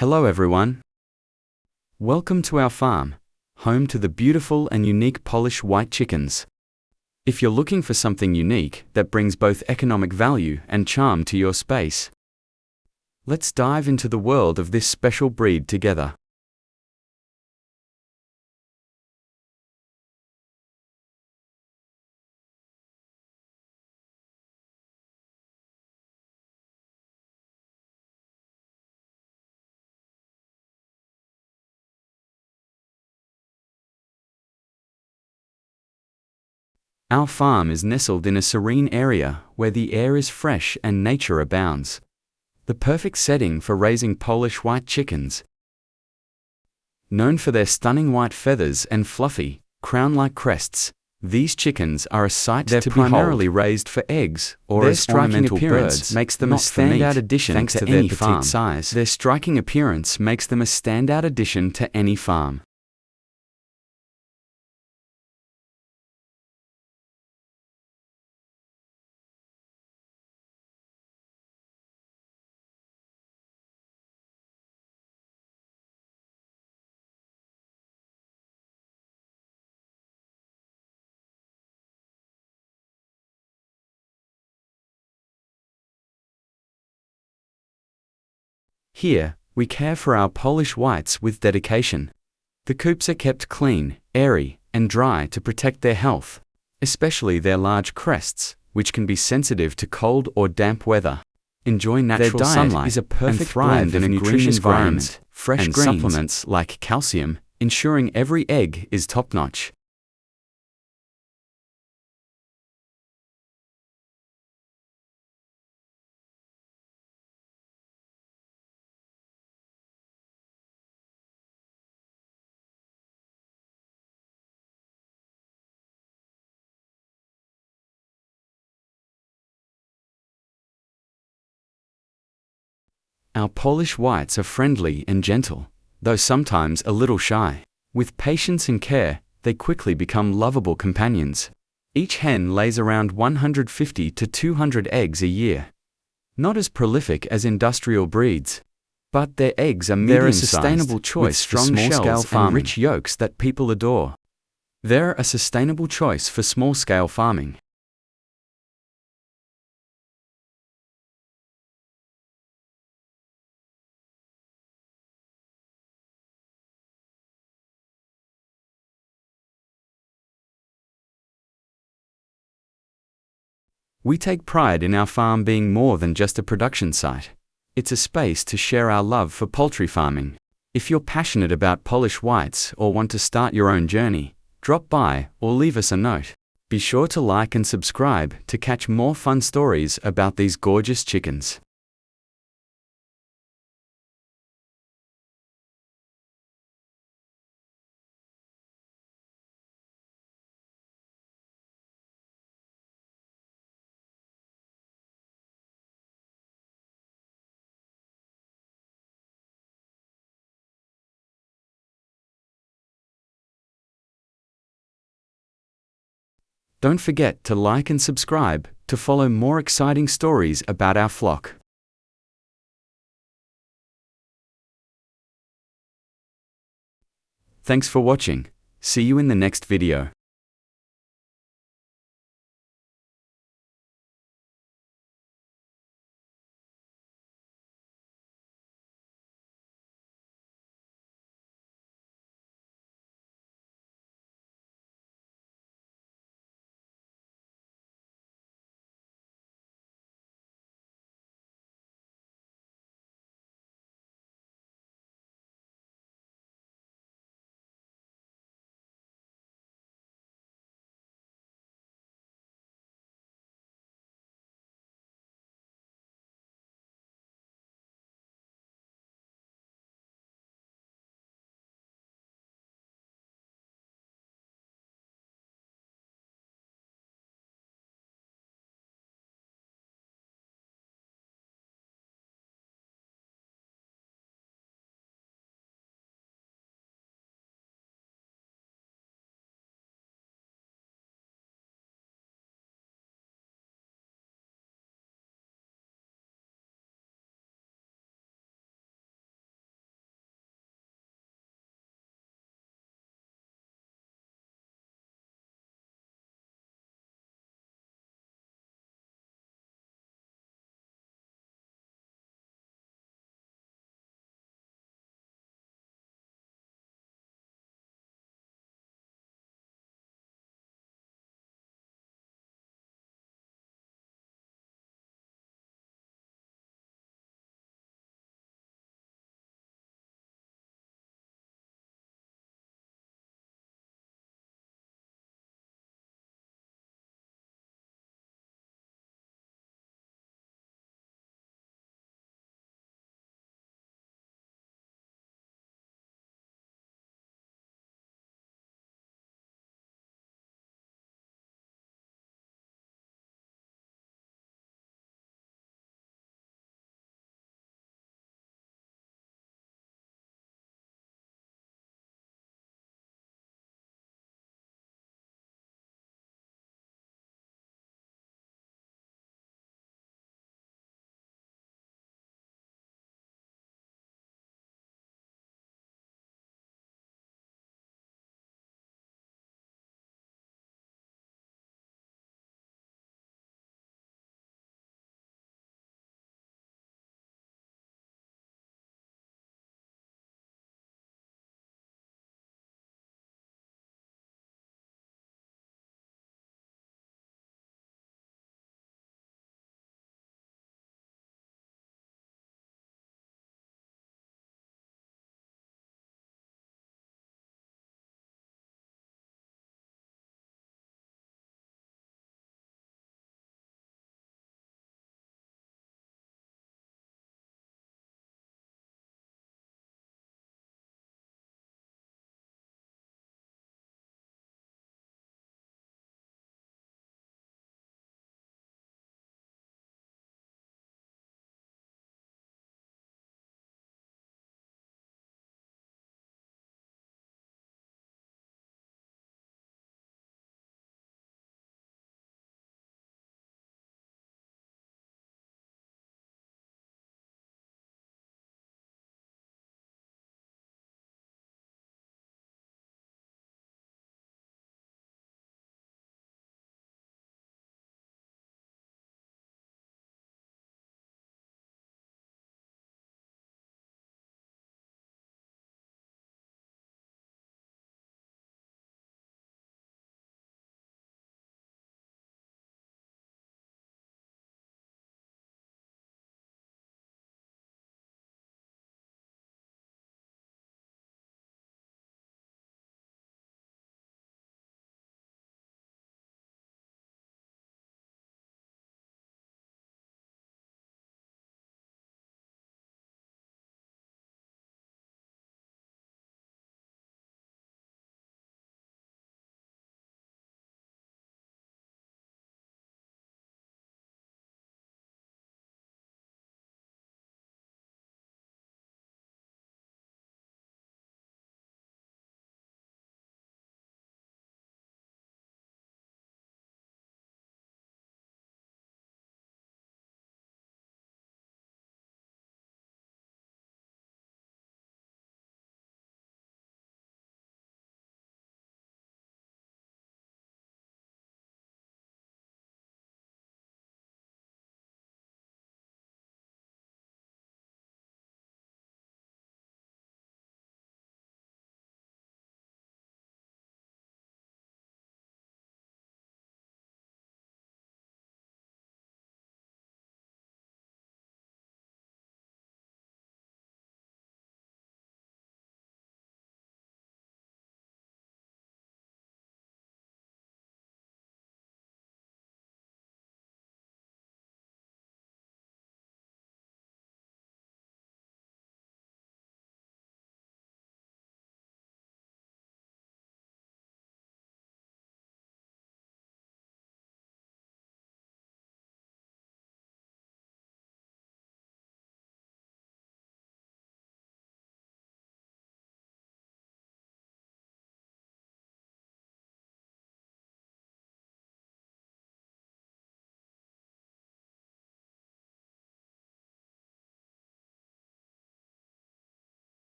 Hello everyone. Welcome to our farm, home to the beautiful and unique Polish white chickens. If you're looking for something unique that brings both economic value and charm to your space, let's dive into the world of this special breed together. Our farm is nestled in a serene area where the air is fresh and nature abounds. The perfect setting for raising Polish white chickens. Known for their stunning white feathers and fluffy, crown-like crests, these chickens are a sight to behold. They're primarily raised for eggs, or their striking appearance makes them a standout addition to any farm. Their striking appearance makes them a standout addition to any farm. Here, we care for our Polish whites with dedication. The coops are kept clean, airy, and dry to protect their health, especially their large crests, which can be sensitive to cold or damp weather. Enjoy natural sunlight is a perfect blend in a nutritious environment, fresh greens, supplements like calcium, ensuring every egg is top-notch. Our Polish whites are friendly and gentle, though sometimes a little shy. With patience and care, they quickly become lovable companions. Each hen lays around 150 to 200 eggs a year. Not as prolific as industrial breeds, but their eggs are medium-sized, a sustainable choice for small-scale farming and rich yolks that people adore. They're a sustainable choice for small-scale farming. We take pride in our farm being more than just a production site. It's a space to share our love for poultry farming. If you're passionate about Polish whites or want to start your own journey, drop by or leave us a note. Be sure to like and subscribe to catch more fun stories about these gorgeous chickens. Don't forget to like and subscribe to follow more exciting stories about our flock. Thanks for watching. See you in the next video.